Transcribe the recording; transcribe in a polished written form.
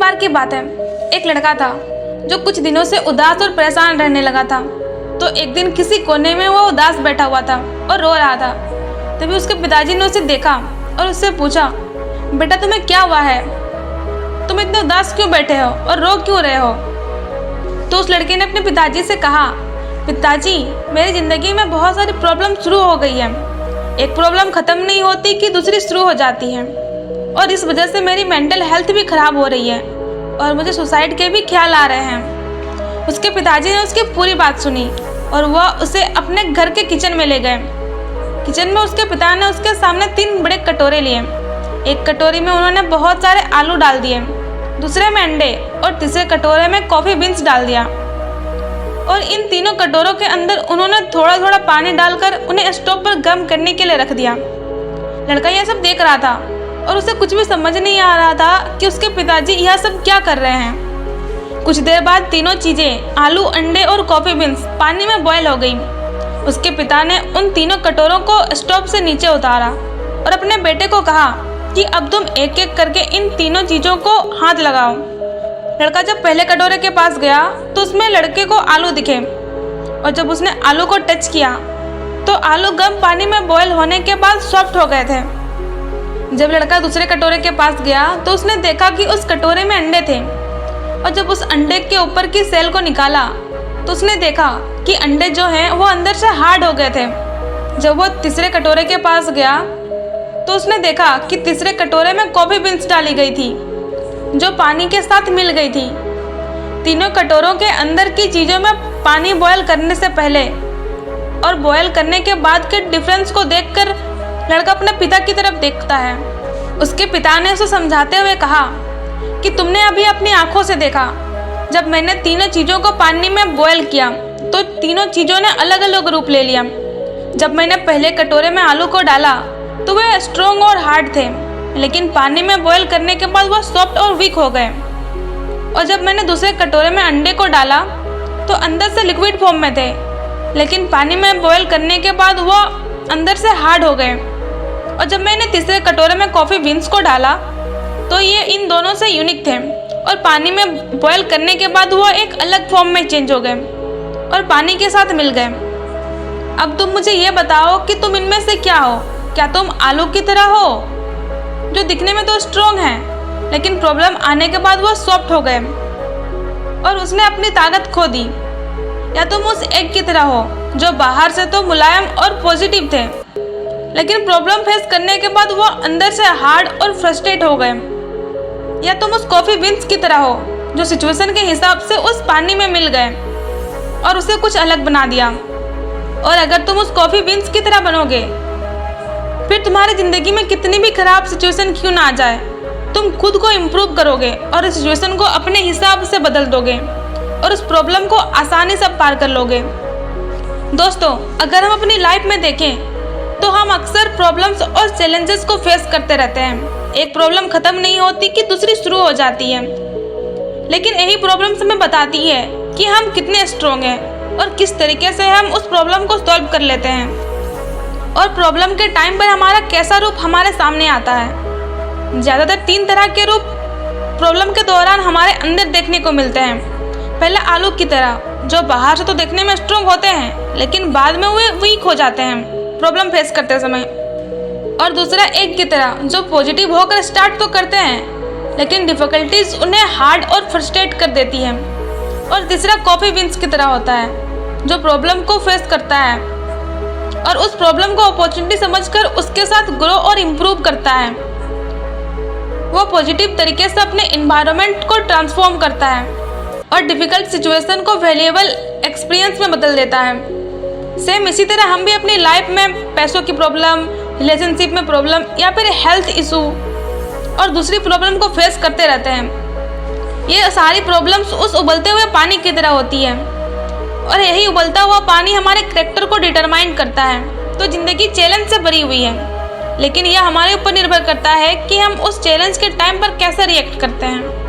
बार की बात है, एक लड़का था जो कुछ दिनों से उदास और परेशान रहने लगा था। तो एक दिन किसी कोने में वो उदास बैठा हुआ था और रो रहा था। तभी उसके पिताजी ने उसे देखा और उससे पूछा, बेटा तुम्हें क्या हुआ है, तुम इतने उदास क्यों बैठे हो और रो क्यों रहे हो। तो उस लड़के ने अपने पिताजी से कहा, पिताजी मेरी ज़िंदगी में बहुत सारी प्रॉब्लम शुरू हो गई है, एक प्रॉब्लम ख़त्म नहीं होती कि दूसरी शुरू हो जाती है और इस वजह से मेरी मेंटल हेल्थ भी ख़राब हो रही है और मुझे सुसाइड के भी ख्याल आ रहे हैं। उसके पिताजी ने उसकी पूरी बात सुनी और वह उसे अपने घर के किचन में ले गए। किचन में उसके पिता ने उसके सामने 3 बड़े कटोरे लिए। एक कटोरी में उन्होंने बहुत सारे आलू डाल दिए, दूसरे में अंडे और तीसरे कटोरे में कॉफ़ी बीन्स डाल दिया। और इन तीनों कटोरों के अंदर उन्होंने थोड़ा थोड़ा पानी डालकर उन्हें स्टोव पर गर्म करने के लिए रख दिया। लड़का यह सब देख रहा था और उसे कुछ भी समझ नहीं आ रहा था कि उसके पिताजी यह सब क्या कर रहे हैं। कुछ देर बाद तीनों चीज़ें आलू, अंडे और कॉफ़ी बीन्स पानी में बॉयल हो गई। उसके पिता ने उन तीनों कटोरों को स्टोव से नीचे उतारा और अपने बेटे को कहा कि अब तुम एक एक करके इन तीनों चीज़ों को हाथ लगाओ। लड़का जब पहले कटोरे के पास गया तो उसमें लड़के को आलू दिखे और जब उसने आलू को टच किया तो आलू गर्म पानी में बॉयल होने के बाद सॉफ्ट हो गए थे। जब लड़का दूसरे कटोरे के पास गया तो उसने देखा कि उस कटोरे में अंडे थे और जब उस अंडे के ऊपर की सेल को निकाला तो उसने देखा कि अंडे जो हैं वो अंदर से हार्ड हो गए थे। जब वो तीसरे कटोरे के पास गया तो उसने देखा कि तीसरे कटोरे में कॉफ़ी बीन्स डाली गई थी जो पानी के साथ मिल गई थी। तीनों कटोरों के अंदर की चीज़ों में पानी बॉयल करने से पहले और बॉयल करने के बाद के डिफरेंस को देखकर लड़का अपने पिता की तरफ देखता है। उसके पिता ने उसे समझाते हुए कहा कि तुमने अभी अपनी आंखों से देखा, जब मैंने तीनों चीज़ों को पानी में बॉयल किया तो तीनों चीज़ों ने अलग अलग रूप ले लिया। जब मैंने पहले कटोरे में आलू को डाला तो वे स्ट्रॉन्ग और हार्ड थे, लेकिन पानी में बॉयल करने के बाद वह सॉफ्ट और वीक हो गए। और जब मैंने दूसरे कटोरे में अंडे को डाला तो अंदर से लिक्विड फॉर्म में थे, लेकिन पानी में बॉयल करने के बाद वह अंदर से हार्ड हो गए। और जब मैंने तीसरे कटोरे में कॉफ़ी बीन्स को डाला तो ये इन दोनों से यूनिक थे और पानी में बॉयल करने के बाद वह एक अलग फॉर्म में चेंज हो गए और पानी के साथ मिल गए। अब तुम मुझे ये बताओ कि तुम इनमें से क्या हो। क्या तुम आलू की तरह हो जो दिखने में तो स्ट्रॉन्ग है लेकिन प्रॉब्लम आने के बाद वो सॉफ्ट हो गए और उसने अपनी ताकत खो दी, या तुम उस एग की तरह हो जो बाहर से तो मुलायम और पॉजिटिव थे लेकिन प्रॉब्लम फेस करने के बाद वो अंदर से हार्ड और फ्रस्ट्रेट हो गए, या तुम उस कॉफ़ी बीन्स की तरह हो जो सिचुएशन के हिसाब से उस पानी में मिल गए और उसे कुछ अलग बना दिया। और अगर तुम उस कॉफ़ी बीन्स की तरह बनोगे फिर तुम्हारी ज़िंदगी में कितनी भी खराब सिचुएशन क्यों ना आ जाए, तुम खुद को इम्प्रूव करोगे और इस सिचुएशन को अपने हिसाब से बदल दोगे और उस प्रॉब्लम को आसानी से पार कर लोगे। दोस्तों, अगर हम अपनी लाइफ में देखें तो हम अक्सर प्रॉब्लम्स और चैलेंजेस को फेस करते रहते हैं। एक प्रॉब्लम ख़त्म नहीं होती कि दूसरी शुरू हो जाती है, लेकिन यही प्रॉब्लम्स हमें बताती है कि हम कितने स्ट्रॉन्ग हैं और किस तरीके से हम उस प्रॉब्लम को सॉल्व कर लेते हैं और प्रॉब्लम के टाइम पर हमारा कैसा रूप हमारे सामने आता है। ज़्यादातर 3 तरह के रूप प्रॉब्लम के दौरान हमारे अंदर देखने को मिलते हैं। पहला आलू की तरह जो बाहर से तो देखने में स्ट्रॉन्ग होते हैं लेकिन बाद में वे वीक हो जाते हैं प्रॉब्लम फेस करते समय। और दूसरा एग की तरह जो पॉजिटिव होकर स्टार्ट तो करते हैं लेकिन डिफ़िकल्टीज उन्हें हार्ड और फ्रस्ट्रेट कर देती है। और तीसरा कॉफ़ी बीन्स की तरह होता है जो प्रॉब्लम को फेस करता है और उस प्रॉब्लम को अपॉर्चुनिटी समझकर उसके साथ ग्रो और इम्प्रूव करता है। वो पॉजिटिव तरीके से अपने इन्वायरमेंट को ट्रांसफॉर्म करता है और डिफ़िकल्ट सिचुएशन को वैल्यूएबल एक्सपीरियंस में बदल देता है। सेम इसी तरह हम भी अपनी लाइफ में पैसों की प्रॉब्लम, रिलेशनशिप में प्रॉब्लम या फिर हेल्थ इशू और दूसरी प्रॉब्लम को फेस करते रहते हैं। ये सारी प्रॉब्लम्स उस उबलते हुए पानी की तरह होती है और यही उबलता हुआ पानी हमारे कैरेक्टर को डिटरमाइन करता है। तो ज़िंदगी चैलेंज से भरी हुई है, लेकिन यह हमारे ऊपर निर्भर करता है कि हम उस चैलेंज के टाइम पर कैसे रिएक्ट करते हैं।